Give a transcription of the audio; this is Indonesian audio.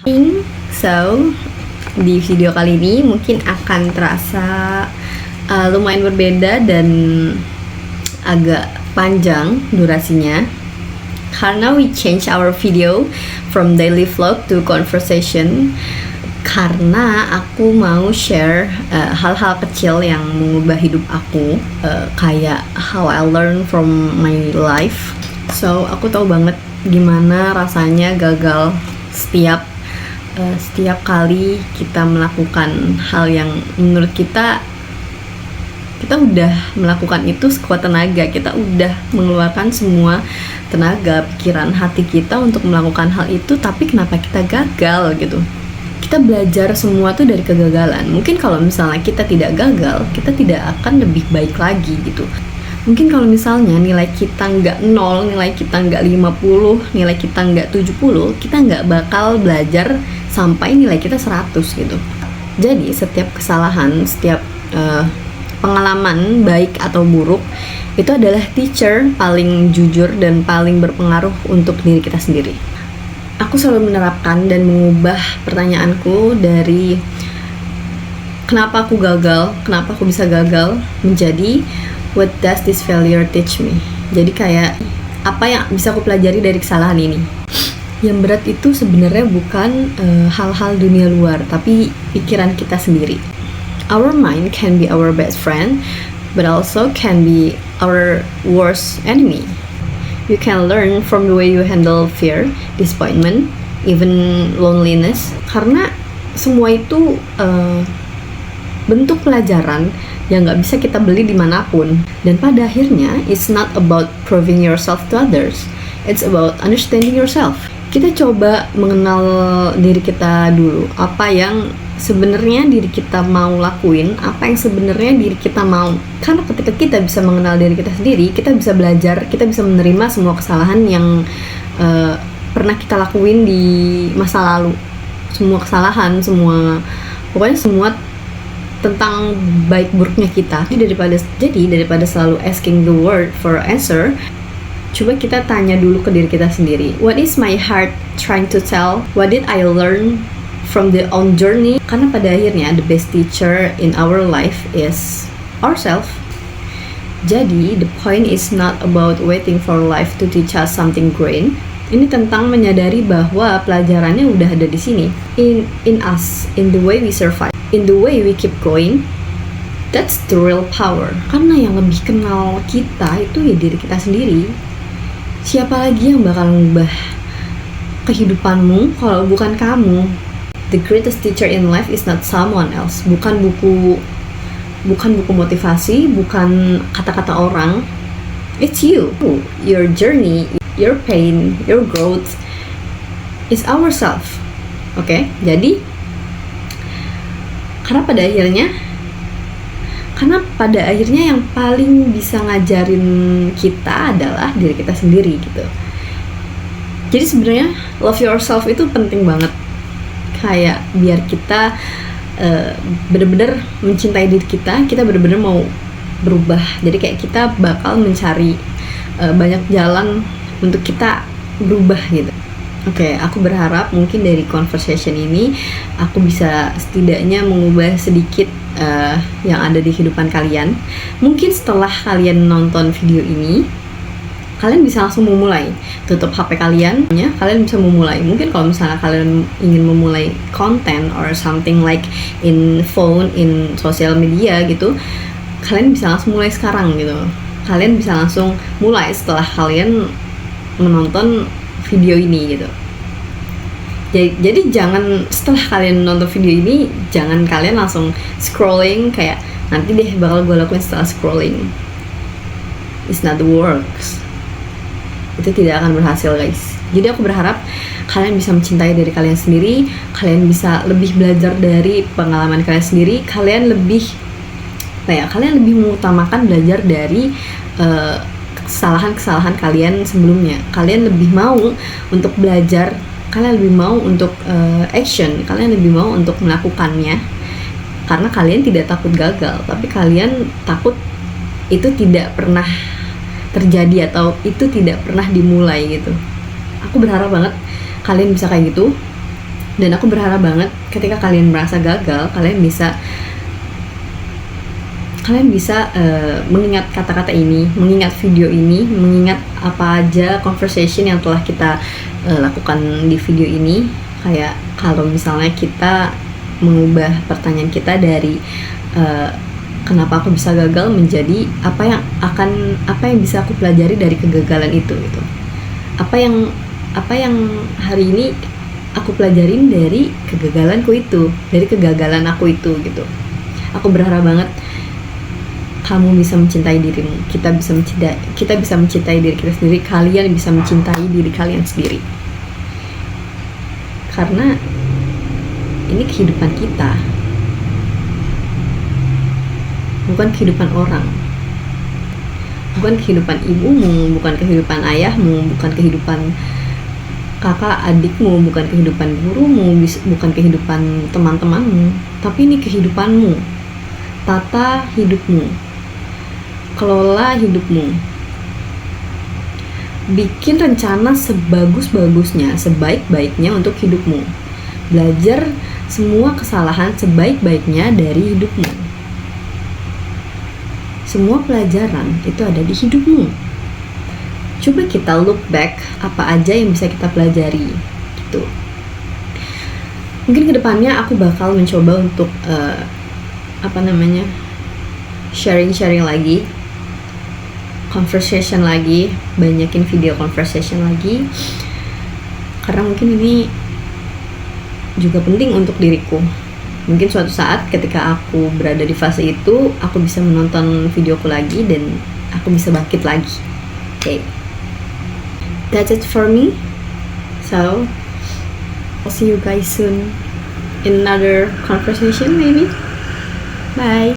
So, di video kali ini mungkin akan terasa lumayan berbeda dan agak panjang durasinya karena we change our video from daily vlog to conversation, karena aku mau share hal-hal kecil yang mengubah hidup aku, kayak how I learn from my life. So aku tahu banget gimana rasanya gagal setiap kali kita melakukan hal yang menurut kita udah melakukan itu sekuat tenaga, kita udah mengeluarkan semua tenaga, pikiran, hati kita untuk melakukan hal itu, tapi kenapa kita gagal gitu. Kita belajar semua tuh dari kegagalan. Mungkin kalau misalnya kita tidak gagal, kita tidak akan lebih baik lagi gitu. Mungkin kalau misalnya nilai kita nggak 0, nilai kita nggak 50, nilai kita nggak 70, kita nggak bakal belajar sampai nilai kita 100 gitu. Jadi setiap kesalahan, setiap pengalaman baik atau buruk itu adalah teacher paling jujur dan paling berpengaruh untuk diri kita sendiri. Aku selalu menerapkan dan mengubah pertanyaanku dari kenapa aku gagal, kenapa aku bisa gagal, menjadi what does this failure teach me? Jadi kayak apa yang bisa aku pelajari dari kesalahan ini? Yang berat itu sebenarnya bukan hal-hal dunia luar, tapi pikiran kita sendiri. Our mind can be our best friend, but also can be our worst enemy. You can learn from the way you handle fear, disappointment, even loneliness. Karena semua itu bentuk pelajaran yang nggak bisa kita beli dimanapun. Dan pada akhirnya, it's not about proving yourself to others. It's about understanding yourself. Kita coba mengenal diri kita dulu. Apa yang sebenarnya diri kita mau lakuin, apa yang sebenarnya diri kita mau. Karena ketika kita bisa mengenal diri kita sendiri, kita bisa belajar, kita bisa menerima semua kesalahan yang pernah kita lakuin di masa lalu. Semua kesalahan, pokoknya semua tentang baik buruknya kita. Jadi daripada selalu asking the world for answer, coba kita tanya dulu ke diri kita sendiri. What is my heart trying to tell? What did I learn from the own journey? Karena pada akhirnya the best teacher in our life is ourselves. Jadi the point is not about waiting for life to teach us something great. Ini tentang menyadari bahwa pelajarannya udah ada di sini, in us, in the way we survive, in the way we keep going. That's the real power. Karena yang lebih kenal kita itu ya diri kita sendiri. Siapa lagi yang bakal mengubah kehidupanmu kalau bukan kamu? The greatest teacher in life is not someone else. Bukan buku motivasi, bukan kata-kata orang. It's you. Your journey, your pain, your growth is ourselves. Oke? Jadi karena pada akhirnya yang paling bisa ngajarin kita adalah diri kita sendiri gitu. Jadi sebenarnya love yourself itu penting banget. Kayak biar kita benar-benar mencintai diri kita benar-benar mau berubah. Jadi kayak kita bakal mencari banyak jalan untuk kita berubah gitu. Oke, aku berharap mungkin dari conversation ini aku bisa setidaknya mengubah sedikit yang ada di kehidupan kalian. Mungkin setelah kalian nonton video ini, kalian bisa langsung memulai. Tutup HP kalian bisa memulai. Mungkin kalau misalnya kalian ingin memulai konten or something like in phone, in social media gitu, kalian bisa langsung mulai sekarang gitu. Kalian bisa langsung mulai setelah kalian menonton video ini gitu. Jadi jangan setelah kalian nonton video ini, jangan kalian langsung scrolling kayak nanti deh bakal gue lakuin setelah scrolling. It's not the works. Itu tidak akan berhasil guys. Jadi aku berharap kalian bisa mencintai diri kalian sendiri, kalian bisa lebih belajar dari pengalaman kalian sendiri, kalian lebih mengutamakan belajar dari kesalahan-kesalahan kalian sebelumnya. Kalian lebih mau untuk belajar, kalian lebih mau untuk action, kalian lebih mau untuk melakukannya. Karena kalian tidak takut gagal, tapi kalian takut itu tidak pernah terjadi atau itu tidak pernah dimulai gitu. Aku berharap banget kalian bisa kayak gitu. Dan aku berharap banget ketika kalian merasa gagal, kalian bisa mengingat kata-kata ini, mengingat video ini, mengingat apa aja conversation yang telah kita lakukan di video ini. Kayak kalau misalnya kita mengubah pertanyaan kita dari kenapa aku bisa gagal menjadi apa yang bisa aku pelajari dari kegagalan itu gitu. Apa yang hari ini aku pelajarin dari kegagalanku itu, dari kegagalan aku itu gitu. Aku berharap banget kamu bisa mencintai dirimu, kita bisa mencintai diri kita sendiri, kalian bisa mencintai diri kalian sendiri. Karena ini kehidupan kita, bukan kehidupan orang, bukan kehidupan ibumu, bukan kehidupan ayahmu, bukan kehidupan kakak adikmu, bukan kehidupan gurumu, bukan kehidupan teman-temanmu, tapi ini kehidupanmu. Tata hidupmu, kelola hidupmu, bikin rencana sebagus-bagusnya, sebaik-baiknya untuk hidupmu. Belajar semua kesalahan sebaik-baiknya dari hidupmu. Semua pelajaran itu ada di hidupmu. Coba kita look back, apa aja yang bisa kita pelajari gitu. Mungkin kedepannya aku bakal mencoba untuk sharing lagi, conversation lagi, banyakin video conversation lagi, karena mungkin ini juga penting untuk diriku. Mungkin suatu saat ketika aku berada di fase itu, aku bisa menonton videoku lagi dan aku bisa bangkit lagi. Okay, that's it for me. So I'll see you guys soon in another conversation maybe. Bye.